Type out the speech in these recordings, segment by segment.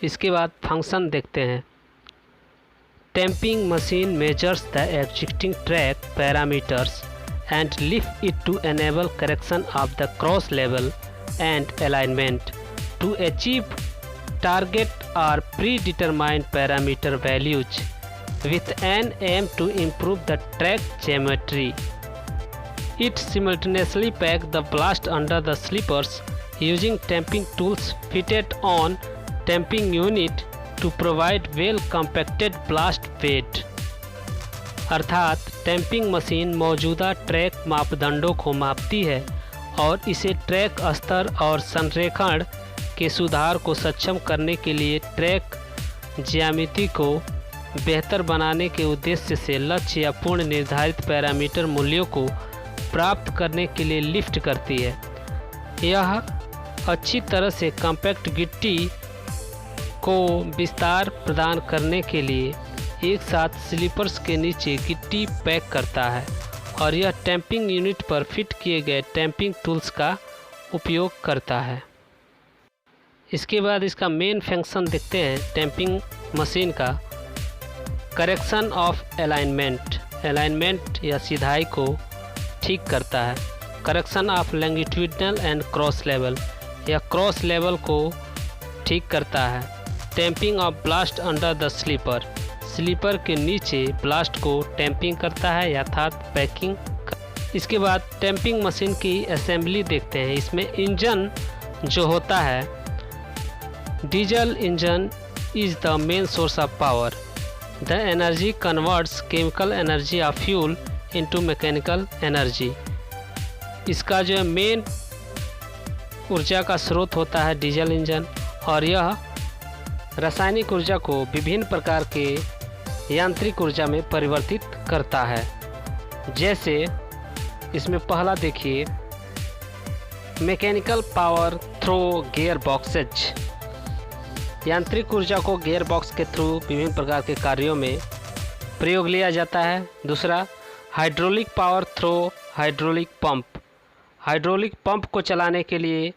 इसके बाद फंक्शन देखते हैं। Tamping machine measures the existing track parameters and lift it to enable correction of the cross level and alignment. To achieve target or predetermined parameter values with an aim to improve the track geometry. It simultaneously packs the blast under the sleepers using tamping tools fitted on tamping unit to provide well compacted blast bed. अर्थात tamping machine मौजूदा track मापदंडों को मापती है और इसे track स्तर और संरेखण के सुधार को सक्षम करने के लिए ट्रैक ज्यामिति को बेहतर बनाने के उद्देश्य से लक्ष्य या पूर्ण निर्धारित पैरामीटर मूल्यों को प्राप्त करने के लिए लिफ्ट करती है। यह अच्छी तरह से कॉम्पैक्ट गिट्टी को विस्तार प्रदान करने के लिए एक साथ स्लीपर्स के नीचे गिट्टी पैक करता है और यह टैंपिंग यूनिट पर फिट किए गए टैंपिंग टूल्स का उपयोग करता है। इसके बाद इसका मेन फंक्शन देखते हैं टैंपिंग मशीन का। करेक्शन ऑफ अलाइनमेंट या सीधाई को ठीक करता है। Correction of longitudinal and cross level या क्रॉस लेवल को ठीक करता है। Tamping of ballast under the sleeper के नीचे ब्लास्ट को टैंपिंग करता है अर्थात पैकिंग। इसके बाद टैंपिंग मशीन की असेंबली देखते हैं। इसमें इंजन जो होता है, diesel engine is the main source of power. The energy converts chemical energy of fuel into mechanical energy. इसका जो मेन ऊर्जा का स्रोत होता है डीजल इंजन और यह रासायनिक ऊर्जा को विभिन्न प्रकार के यांत्रिक ऊर्जा में परिवर्तित करता है। जैसे इसमें पहला देखिए, mechanical power through gear boxes. यांत्रिक ऊर्जा को गियर बॉक्स के थ्रू विभिन्न प्रकार के कार्यों में प्रयोग लिया जाता है। दूसरा, hydraulic power through hydraulic pump. Hydraulic pump को चलाने के लिए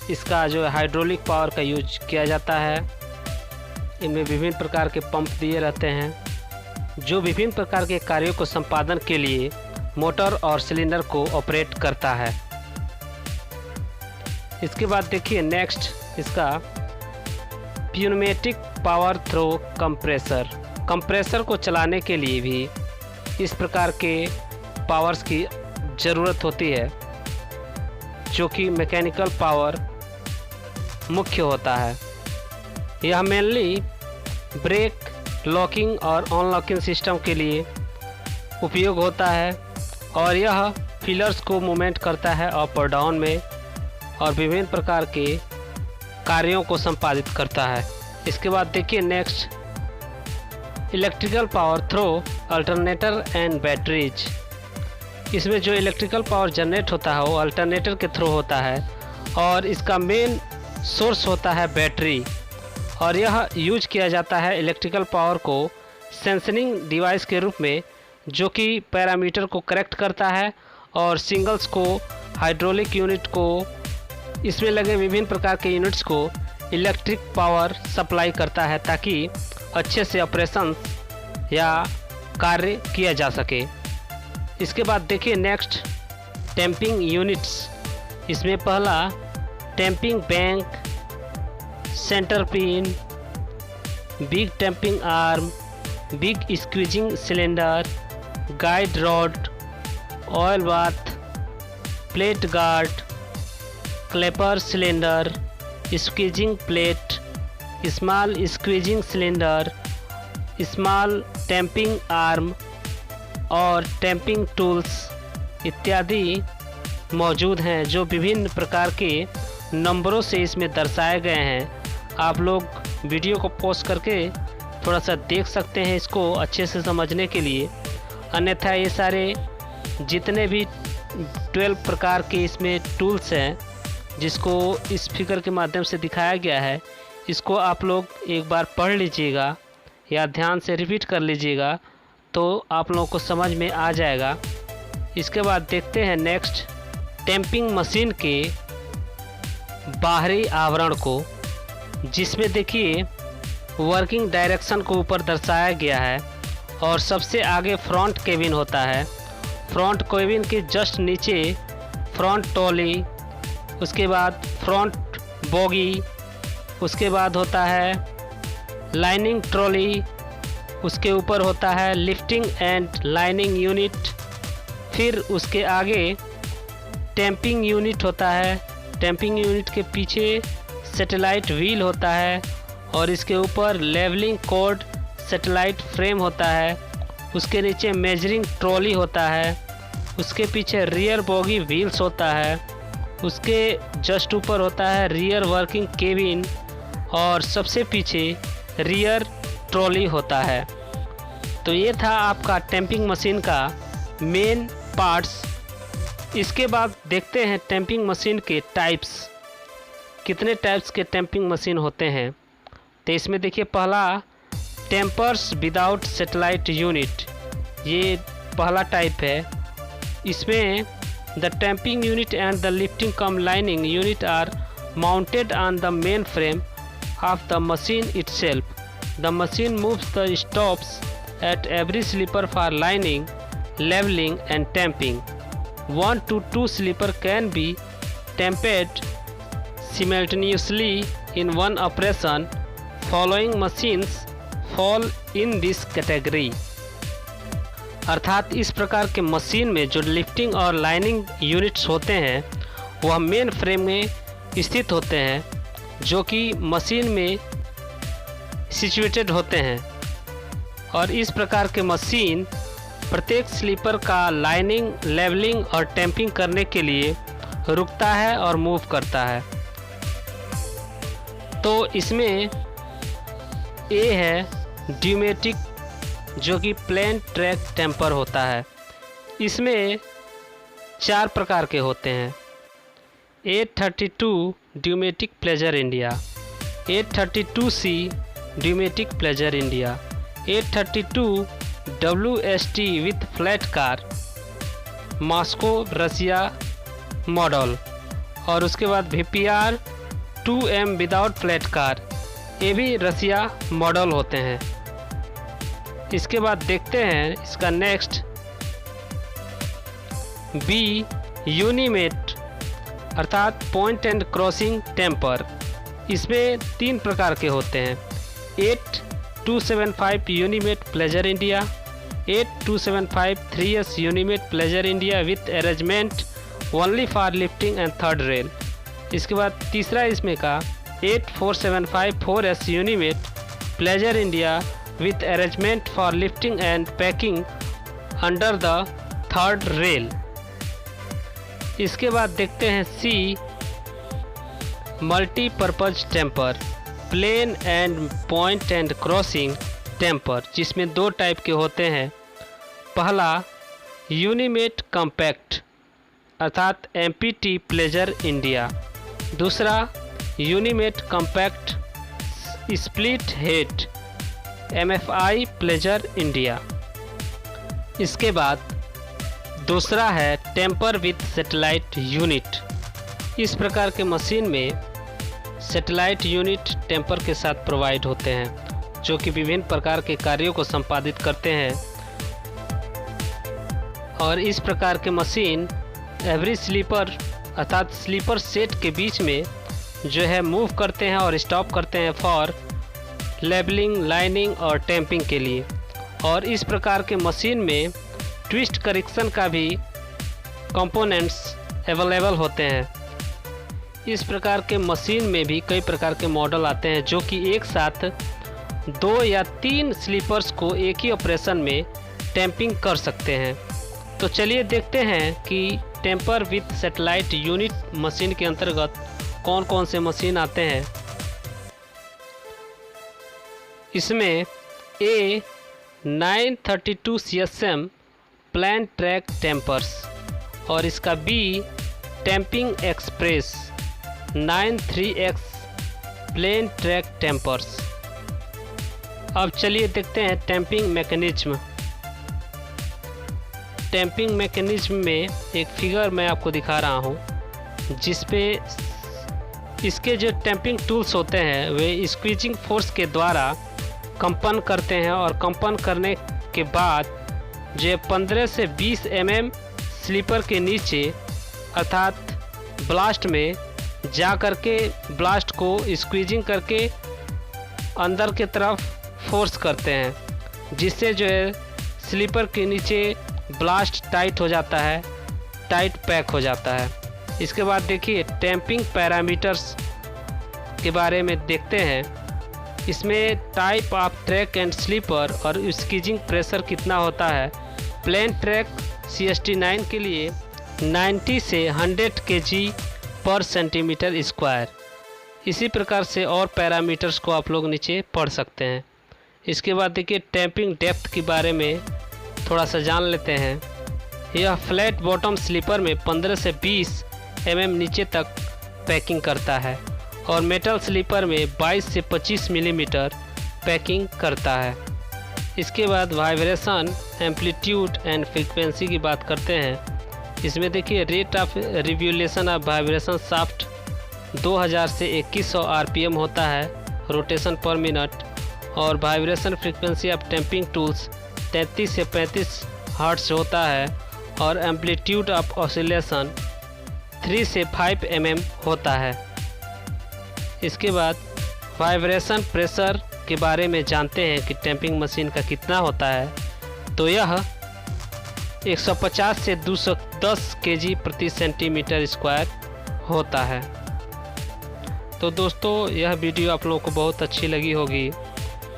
इसका जो हाइड्रोलिक पावर का यूज किया जाता है। इनमें विभिन्न प्रकार के पंप दिए रहते हैं जो विभिन्न प्रकार के कार्यों को संपादन के लिए मोटर और सिलेंडर को ऑपरेट करता है। इसके बाद देखिए नेक्स्ट इसका प्यूमेटिक पावर थ्रू कंप्रेसर। कंप्रेसर को चलाने के लिए भी इस प्रकार के पावर्स की ज़रूरत होती है जो कि मैकेनिकल पावर मुख्य होता है। यह मेनली ब्रेक, लॉकिंग और अनलॉकिंग सिस्टम के लिए उपयोग होता है और यह पिलर्स को मूवमेंट करता है अप और डाउन में और विभिन्न प्रकार के कार्यों को संपादित करता है। इसके बाद देखिए next, electrical power through alternator and batteries. इसमें जो इलेक्ट्रिकल पावर जनरेट होता है वो अल्टरनेटर के थ्रू होता है और इसका मेन सोर्स होता है बैटरी और यह यूज किया जाता है इलेक्ट्रिकल पावर को सेंसिंग डिवाइस के रूप में जो कि पैरामीटर को करेक्ट करता है और सिंगल्स को, हाइड्रोलिक यूनिट को, इसमें लगे विभिन्न प्रकार के यूनिट्स को इलेक्ट्रिक पावर सप्लाई करता है ताकि अच्छे से ऑपरेशन या कार्य किया जा सके। इसके बाद देखिए नेक्स्ट, टैंपिंग यूनिट्स। इसमें पहला tamping bank, centre pin, big tamping arm, big squeezing cylinder, guide rod, oil bath, plate guard, clapper cylinder, squeezing plate, small squeezing cylinder, small tamping arm और टैंपिंग टूल्स इत्यादि मौजूद हैं जो विभिन्न प्रकार के नंबरों से इसमें दर्शाए गए हैं। आप लोग वीडियो को पॉज करके थोड़ा सा देख सकते हैं इसको अच्छे से समझने के लिए, अन्यथा ये सारे जितने भी 12 प्रकार के इसमें टूल्स हैं जिसको इस फिगर के माध्यम से दिखाया गया है, इसको आप लोग एक बार पढ़ लीजिएगा या ध्यान से रिपीट कर लीजिएगा तो आप लोगों को समझ में आ जाएगा। इसके बाद देखते हैं नेक्स्ट, टैंपिंग मशीन के बाहरी आवरण को, जिसमें देखिए वर्किंग डायरेक्शन को ऊपर दर्शाया गया है। और सबसे आगे फ्रंट केबिन होता है। फ्रंट केबिन के जस्ट नीचे फ्रंट ट्रॉली, उसके बाद फ्रंट बोगी, उसके बाद होता है लाइनिंग ट्रॉली, उसके ऊपर होता है लिफ्टिंग एंड लाइनिंग यूनिट, फिर उसके आगे टैंपिंग यूनिट होता है। टैंपिंग यूनिट के पीछे सैटेलाइट व्हील होता है और इसके ऊपर लेवलिंग कॉर्ड सैटेलाइट फ्रेम होता है। उसके नीचे मेजरिंग ट्रॉली होता है। उसके पीछे रियर बोगी व्हील्स होता है। उसके जस्ट ऊपर होता है रियर वर्किंग केबिन और सबसे पीछे रियर ट्रॉली होता है। तो ये था आपका टैंपिंग मशीन का मेन पार्ट्स। इसके बाद देखते हैं टैंपिंग मशीन के टाइप्स, कितने टाइप्स के टैंपिंग मशीन होते हैं। तो इसमें देखिए पहला टेम्पर्स विदाउट सैटेलाइट यूनिट, ये पहला टाइप है। इसमें the tamping unit and the lifting cum lining unit are mounted on the main frame of the machine itself. The machine moves the stops at every slipper for lining, leveling and tamping. 1 to 2 slipper can be tamped simultaneously in one operation. Following machines fall in this category. अर्थात इस प्रकार के machine में जो lifting और lining units होते हैं वह मेन फ्रेम में स्थित होते हैं, जो कि मशीन में सिचुएटेड होते हैं। और इस प्रकार के मशीन प्रत्येक स्लीपर का लाइनिंग, लेवलिंग और टैंपिंग करने के लिए रुकता है और मूव करता है। तो इसमें ए है ड्यूमेटिक, जो कि प्लेन ट्रैक टेम्पर होता है। इसमें 4 प्रकार के होते हैं। 832 duomatic Plasser India, 832C duomatic Plasser India, 832 WST with flat car Moscow Russia model, और उसके बाद VPR 2M without flat car, ये भी रसिया मॉडल होते हैं। इसके बाद देखते हैं इसका नेक्स्ट बी यूनिमेट अर्थात पॉइंट एंड क्रॉसिंग टेम्पर। इसमें 3 प्रकार के होते हैं। 8275 Unimat Plasser India, 8275 3S Unimat Plasser India with arrangement only for lifting and third rail. इसके बाद तीसरा इसमें का 8475 4S Unimat Plasser India with arrangement for lifting and packing under the third rail। इसके बाद देखते हैं C multipurpose tamper, plain and point and crossing tamper, जिसमें 2 टाइप के होते हैं। पहला यूनिमेट कॉम्पैक्ट अर्थात MPT प्लेजर इंडिया, दूसरा Unimat compact split head MFI Plasser India. इसके बाद दूसरा है टेम्पर विथ सैटेलाइट यूनिट। इस प्रकार के मशीन में सैटेलाइट यूनिट टेम्पर के साथ प्रोवाइड होते हैं, जो कि विभिन्न प्रकार के कार्यों को संपादित करते हैं। और इस प्रकार के मशीन एवरी स्लीपर अर्थात स्लीपर सेट के बीच में जो है मूव करते हैं और स्टॉप करते हैं फॉर लेबलिंग, लाइनिंग और टैंपिंग के लिए। और इस प्रकार के मशीन में ट्विस्ट करेक्शन का भी कंपोनेंट्स अवेलेबल होते हैं। इस प्रकार के मशीन में भी कई प्रकार के मॉडल आते हैं, जो कि एक साथ 2 या 3 स्लीपर्स को एक ही ऑपरेशन में टैंपिंग कर सकते हैं। तो चलिए देखते हैं कि tamper with satellite unit machine के अंतर्गत कौन कौन से मशीन आते हैं। इसमें A 932 CSM plain track tampers और इसका B tamping express 93X plain track tampers. अब चलिए देखते हैं टैंपिंग मैकेनिज्म। टैंपिंग मैकेनिज्म में एक फिगर मैं आपको दिखा रहा हूँ, जिस पे इसके जो टैंपिंग टूल्स होते हैं वे स्क्वीजिंग फोर्स के द्वारा कंपन करते हैं और कंपन करने के बाद जो 15 से 20 mm स्लीपर के नीचे अर्थात ब्लास्ट में जा कर के ब्लास्ट को स्क्वीजिंग करके अंदर की तरफ फोर्स करते हैं, जिससे जो है स्लीपर के नीचे ब्लास्ट टाइट हो जाता है, टाइट पैक हो जाता है। इसके बाद देखिए टैंपिंग पैरामीटर्स के बारे में देखते हैं। इसमें type of track and sleeper और स्क्वीजिंग प्रेशर कितना होता है। प्लेन ट्रैक CST9 के लिए 90 से 100 kg पर सेंटीमीटर स्क्वायर। इसी प्रकार से और पैरामीटर्स को आप लोग नीचे पढ़ सकते हैं। इसके बाद देखिए टैंपिंग डेप्थ के बारे में थोड़ा सा जान लेते हैं। यह फ्लैट बॉटम स्लीपर में 15 से 20 mm नीचे तक पैकिंग करता है और मेटल स्लीपर में 22 से 25 मिलीमीटर पैकिंग करता है। इसके बाद वाइब्रेशन, एम्पलीट्यूड एंड फ्रीक्वेंसी की बात करते हैं। इसमें देखिए rate of revolution of vibration shaft 2000 से 2100 RPM होता है रोटेशन पर मिनट, और vibration frequency of tamping tools 33 से 35 हर्ट्ज होता है और एम्पलीट्यूड ऑफ ऑसिलेशन 3 से 5 mm होता है। इसके बाद वाइब्रेशन प्रेशर के बारे में जानते हैं कि टैंपिंग मशीन का कितना होता है। तो यह 150 से 210 kg प्रति सेंटीमीटर स्क्वायर होता है। तो दोस्तों यह वीडियो आप लोगों को बहुत अच्छी लगी होगी,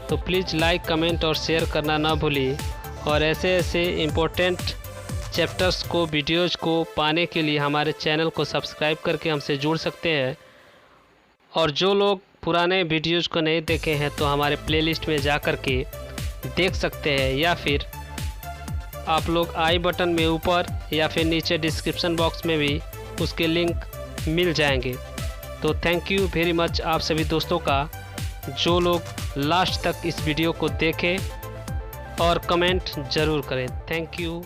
तो प्लीज़ लाइक, कमेंट और शेयर करना ना भूलिए। और ऐसे ऐसे इम्पोर्टेंट चैप्टर्स को, वीडियोज़ को पाने के लिए हमारे चैनल को सब्सक्राइब करके हमसे जुड़ सकते हैं। और जो लोग पुराने वीडियोज़ को नहीं देखे हैं तो हमारे प्लेलिस्ट में जा कर के देख सकते हैं, या फिर आप लोग आई बटन में ऊपर या फिर नीचे डिस्क्रिप्शन बॉक्स में भी उसके लिंक मिल जाएंगे। तो थैंक यू वेरी मच आप सभी दोस्तों का, जो लोग लास्ट तक इस वीडियो को देखें और कमेंट ज़रूर करें। Thank you.